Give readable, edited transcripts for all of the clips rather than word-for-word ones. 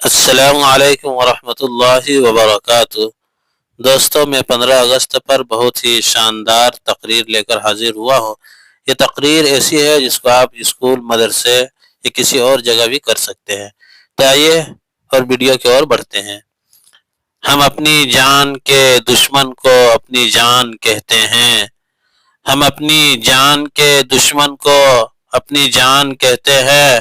السلام علیکم ورحمۃ اللہ وبرکاتہ۔ دوستو، میں 15 اگست پر بہت ہی شاندار تقریر لے کر حاضر ہوا ہوں۔ یہ تقریر ایسی ہے جس کو آپ اسکول، مدرسے یا کسی اور جگہ بھی کر سکتے ہیں۔ تو آئیے اور ویڈیو کی اور بڑھتے ہیں۔ ہم اپنی جان کے دشمن کو اپنی جان کہتے ہیں، ہم اپنی جان کے دشمن کو اپنی جان کہتے ہیں،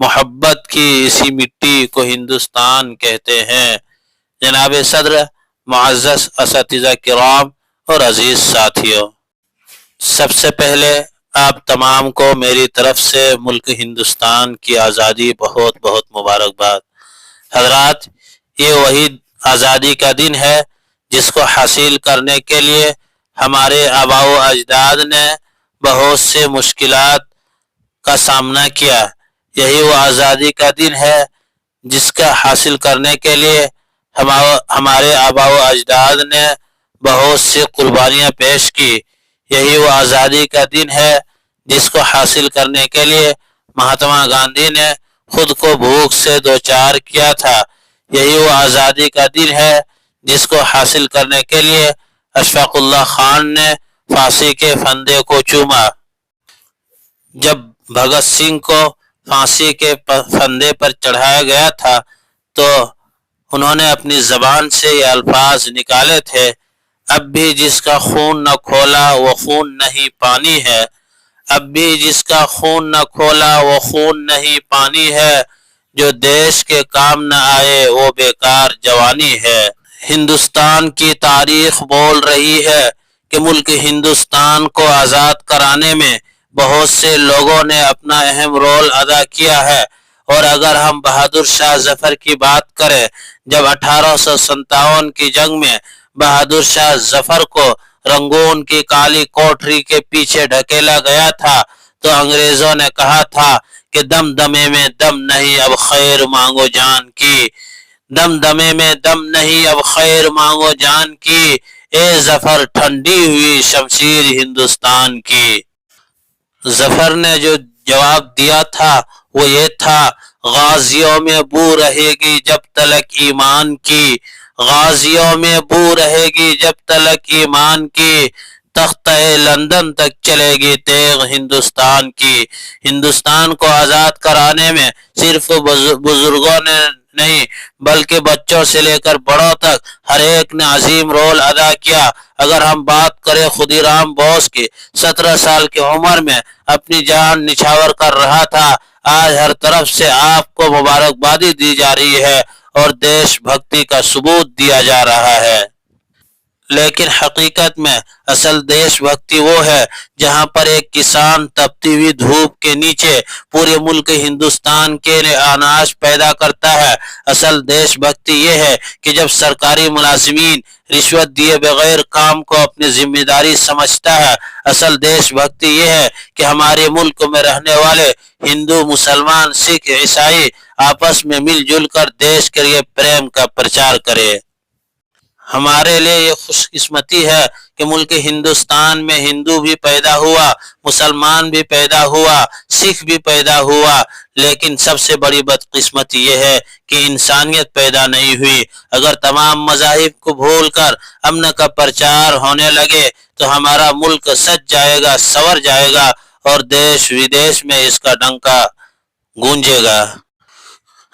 محبت کی اسی مٹی کو ہندوستان کہتے ہیں۔ جناب صدر، معزز اساتذہ کرام اور عزیز ساتھیوں، سب سے پہلے آپ تمام کو میری طرف سے ملک ہندوستان کی آزادی بہت بہت مبارکباد۔ حضرات، یہ وہی آزادی کا دن ہے جس کو حاصل کرنے کے لیے ہمارے آباء و اجداد نے بہت سے مشکلات کا سامنا کیا۔ یہی وہ آزادی کا دن ہے جس کا حاصل کرنے کے لیے ہمارے آباء و اجداد نے بہت سی قربانیاں پیش کی۔ یہی وہ آزادی کا دن ہے جس کو حاصل کرنے کے لیے مہاتما گاندھی نے خود کو بھوک سے دوچار کیا تھا۔ یہی وہ آزادی کا دن ہے جس کو حاصل کرنے کے لیے اشفاق اللہ خان نے پھانسی کے پھندے کو چوما۔ جب بھگت سنگھ کو پھانسی کے پھندے پر چڑھایا گیا تھا تو انہوں نے اپنی زبان سے یہ الفاظ نکالے تھے، اب بھی جس کا خون نہ کھولا وہ خون نہیں پانی ہے، اب بھی جس کا خون نہ کھولا وہ خون نہیں پانی ہے، جو دیش کے کام نہ آئے وہ بیکار جوانی ہے۔ ہندوستان کی تاریخ بول رہی ہے کہ ملک ہندوستان کو آزاد کرانے میں بہت سے لوگوں نے اپنا اہم رول ادا کیا ہے۔ اور اگر ہم بہادر شاہ ظفر کی بات کریں، جب 1857 کی جنگ میں بہادر شاہ ظفر کو رنگون کی کالی کوٹری کے پیچھے ڈھکیلا گیا تھا تو انگریزوں نے کہا تھا کہ دم دمے میں دم نہیں اب خیر مانگو جان کی، دم دمے میں دم نہیں اب خیر مانگو جان کی، اے ظفر ٹھنڈی ہوئی شمشیر ہندوستان کی۔ ظفر نے جو جواب دیا تھا وہ یہ تھا، غازیوں میں بو رہے گی جب تلک ایمان کی، غازیوں میں بو رہے گی جب تلک ایمان کی، تختہ لندن تک چلے گی تیغ ہندوستان کی۔ ہندوستان کو آزاد کرانے میں صرف بزرگوں نے نہیں بلکہ بچوں سے لے کر بڑوں تک ہر ایک نے عظیم رول ادا کیا۔ اگر ہم بات کریں خودی رام بوس کی، 17 سال کی عمر میں اپنی جان نچھاور کر رہا تھا، آج ہر طرف سے آپ کو مبارکبادی دی جا رہی ہے اور دیش بھکتی کا ثبوت دیا جا رہا ہے۔ لیکن حقیقت میں اصل دیش بھکتی وہ ہے جہاں پر ایک کسان تپتی ہوئی دھوپ کے نیچے پورے ملک ہندوستان کے لیے اناج پیدا کرتا ہے۔ اصل دیش بھکتی یہ ہے کہ جب سرکاری ملازمین رشوت دیے بغیر کام کو اپنی ذمہ داری سمجھتا ہے۔ اصل دیش بھکتی یہ ہے کہ ہمارے ملک میں رہنے والے ہندو، مسلمان، سکھ، عیسائی آپس میں مل جل کر دیش کے لیے پریم کا پرچار کرے۔ ہمارے لیے یہ خوش قسمتی ہے کہ ملک ہندوستان میں ہندو بھی پیدا ہوا، مسلمان بھی پیدا ہوا، سکھ بھی پیدا ہوا، لیکن سب سے بڑی بدقسمتی یہ ہے کہ انسانیت پیدا نہیں ہوئی۔ اگر تمام مذاہب کو بھول کر امن کا پرچار ہونے لگے تو ہمارا ملک سج جائے گا، سور جائے گا اور دیش ودیش میں اس کا ڈنکا گونجے گا۔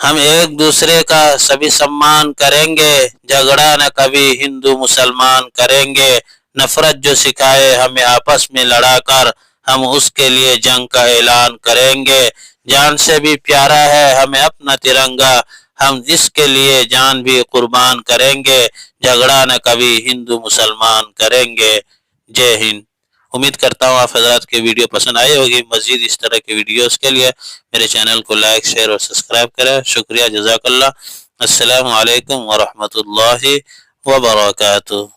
ہم ایک دوسرے کا سبھی سمان کریں گے، جھگڑا نہ کبھی ہندو مسلمان کریں گے، نفرت جو سکھائے ہمیں آپس میں لڑا کر ہم اس کے لیے جنگ کا اعلان کریں گے۔ جان سے بھی پیارا ہے ہمیں اپنا ترنگا، ہم اس کے لیے جان بھی قربان کریں گے، جھگڑا نہ کبھی ہندو مسلمان کریں گے۔ جے ہند۔ امید کرتا ہوں آپ حضرات کی ویڈیو پسند آئی ہوگی۔ مزید اس طرح کی ویڈیوز کے لیے میرے چینل کو لائک، شیئر اور سبسکرائب کریں۔ شکریہ، جزاک اللہ۔ السلام علیکم ورحمۃ اللہ وبرکاتہ۔